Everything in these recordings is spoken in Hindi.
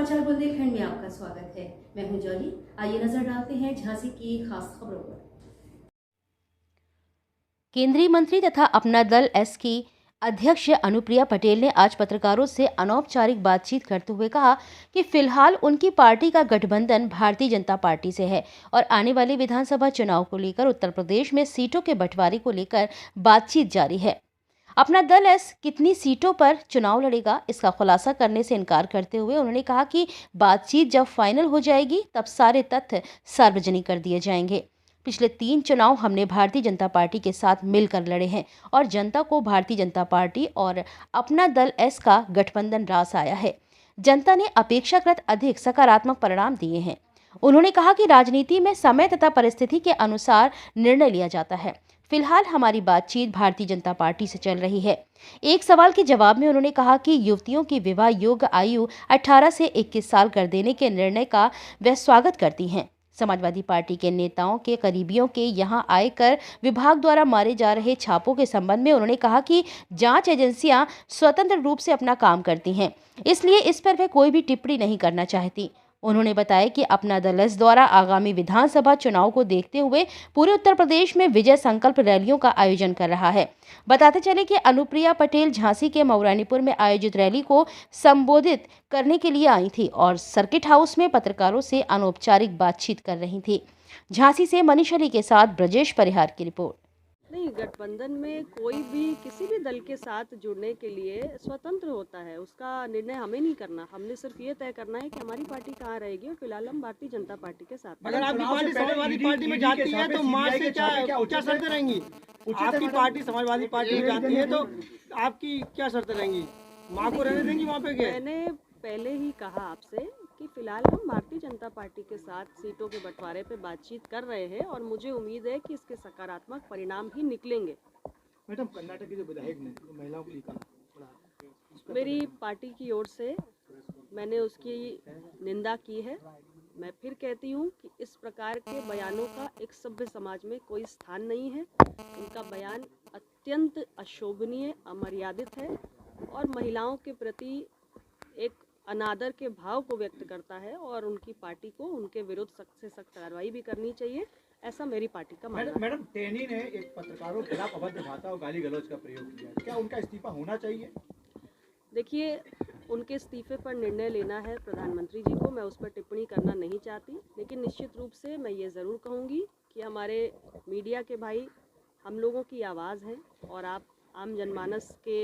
समाचार बुंदेलखंड में आपका स्वागत है। मैं हूं जॉली। आइए नजर डालते हैं झांसी की खास खबरों पर। केंद्रीय मंत्री तथा अपना दल एस की अध्यक्ष अनुप्रिया पटेल ने आज पत्रकारों से अनौपचारिक बातचीत करते हुए कहा कि फिलहाल उनकी पार्टी का गठबंधन भारतीय जनता पार्टी से है और आने वाले विधानसभा चुनाव को लेकर उत्तर प्रदेश में सीटों के बंटवारे को लेकर बातचीत जारी है। अपना दल एस कितनी सीटों पर चुनाव लड़ेगा इसका खुलासा करने से इनकार करते हुए उन्होंने कहा कि बातचीत जब फाइनल हो जाएगी तब सारे तथ्य सार्वजनिक कर दिए जाएंगे। पिछले 3 चुनाव हमने भारतीय जनता पार्टी के साथ मिलकर लड़े हैं और जनता को भारतीय जनता पार्टी और अपना दल एस का गठबंधन रास आया है। जनता ने अपेक्षाकृत अधिक सकारात्मक परिणाम दिए हैं। उन्होंने कहा कि राजनीति में समय तथा परिस्थिति के अनुसार निर्णय लिया जाता है। फिलहाल हमारी बातचीत भारतीय जनता पार्टी से चल रही है। एक सवाल के जवाब में उन्होंने कहा कि युवतियों की विवाह योग्य आयु 18 से 21 साल कर देने के निर्णय का वह स्वागत करती हैं। समाजवादी पार्टी के नेताओं के करीबियों के यहां आयकर विभाग द्वारा मारे जा रहे छापों के संबंध में उन्होंने कहा कि जांच एजेंसियां स्वतंत्र रूप से अपना काम करती हैं, इसलिए इस पर वे कोई भी टिप्पणी नहीं करना चाहती। उन्होंने बताया कि अपना दल एस द्वारा आगामी विधानसभा चुनाव को देखते हुए पूरे उत्तर प्रदेश में विजय संकल्प रैलियों का आयोजन कर रहा है। बताते चले कि अनुप्रिया पटेल झांसी के मऊरानीपुर में आयोजित रैली को संबोधित करने के लिए आई थी और सर्किट हाउस में पत्रकारों से अनौपचारिक बातचीत कर रही थी। झांसी से मनीष अली के साथ ब्रजेश परिहार की रिपोर्ट। नहीं, गठबंधन में कोई भी किसी भी दल के साथ जुड़ने के लिए स्वतंत्र होता है, उसका निर्णय हमें नहीं करना। हमने सिर्फ ये तय करना है कि हमारी पार्टी कहाँ रहेगी और फिलहाल हम भारतीय जनता पार्टी के साथ। अगर आपकी पार्टी समाजवादी पार्टी में जाती है तो मां से क्या शर्तें रहेंगी? आपकी पार्टी समाजवादी पार्टी में जाती है तो आपकी क्या शर्तें रहेंगी? मां को रहने देंगी वहाँ पे? मैंने पहले ही कहा आपसे कि फिलहाल हम भारतीय जनता पार्टी के साथ सीटों के बंटवारे पे बातचीत कर रहे हैं और मुझे उम्मीद है कि इसके सकारात्मक परिणाम भी निकलेंगे। मैडम, कर्नाटक के जो विधायक ने महिलाओं को लेकर मेरी पार्टी की ओर से मैंने उसकी निंदा की है। मैं फिर कहती हूँ कि इस प्रकार के बयानों का एक सभ्य समाज में कोई स्थान नहीं है। उनका बयान अत्यंत अशोभनीय, अमर्यादित है और महिलाओं के प्रति एक अनादर के भाव को व्यक्त करता है और उनकी पार्टी को उनके विरुद्ध सख्त से सख्त कार्रवाई भी करनी चाहिए, ऐसा मेरी पार्टी का मानना है। मैडम, टेनी ने एक पत्रकारों के खिलाफ अभद्र भाषा और गाली गलौज का प्रयोग किया, क्या उनका इस्तीफा होना चाहिए? देखिए, उनके इस्तीफे पर निर्णय लेना है प्रधानमंत्री जी को, मैं उस पर टिप्पणी करना नहीं चाहती, लेकिन निश्चित रूप से मैं ये ज़रूर कहूँगी कि हमारे मीडिया के भाई हम लोगों की आवाज़ हैं और आप आम जनमानस के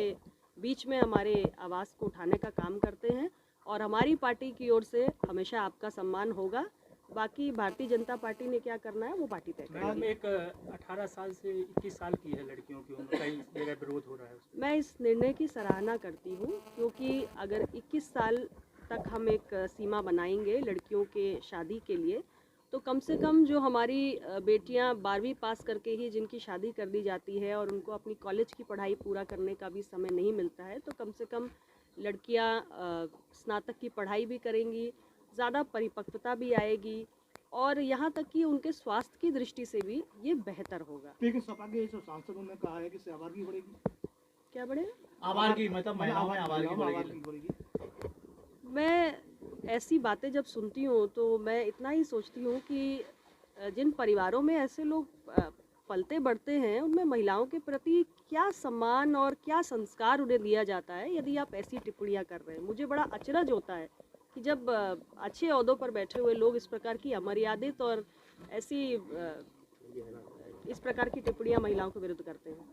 बीच में हमारे आवाज़ को उठाने का काम करते हैं और हमारी पार्टी की ओर से हमेशा आपका सम्मान होगा। बाकी भारतीय जनता पार्टी ने क्या करना है वो पार्टी तय करेगी। मैम, एक 18 साल से 21 साल की है लड़कियों की उम्र, कई जगह विरोध हो रहा है। मैं इस निर्णय की सराहना करती हूँ क्योंकि अगर 21 साल तक हम एक सीमा बनाएंगे लड़कियों के शादी के लिए तो कम से कम जो हमारी बेटियां 12वीं पास करके ही जिनकी शादी कर दी जाती है और उनको अपनी कॉलेज की पढ़ाई पूरा करने का भी समय नहीं मिलता है, तो कम से कम लड़कियां स्नातक की पढ़ाई भी करेंगी, ज़्यादा परिपक्वता भी आएगी और यहाँ तक कि उनके स्वास्थ्य की दृष्टि से भी ये बेहतर होगा। लेकिन सपा के सांसदों ने कहा है कि आबार की बढ़ेगी। क्या बढ़ेगा? आबार की मतलब महिलाओं में आबार की बढ़ेगी। मैं ऐसी बातें जब सुनती हूँ तो मैं इतना ही सोचती हूँ कि जिन परिवारों में ऐसे लोग पलते बढ़ते हैं उनमें महिलाओं के प्रति क्या सम्मान और क्या संस्कार उन्हें दिया जाता है यदि आप ऐसी टिप्पणियां कर रहे हैं। मुझे बड़ा अचरज होता है कि जब अच्छे ओहदों पर बैठे हुए लोग इस प्रकार की अमर्यादित और ऐसी इस प्रकार की टिप्पणियां महिलाओं के विरुद्ध करते हैं।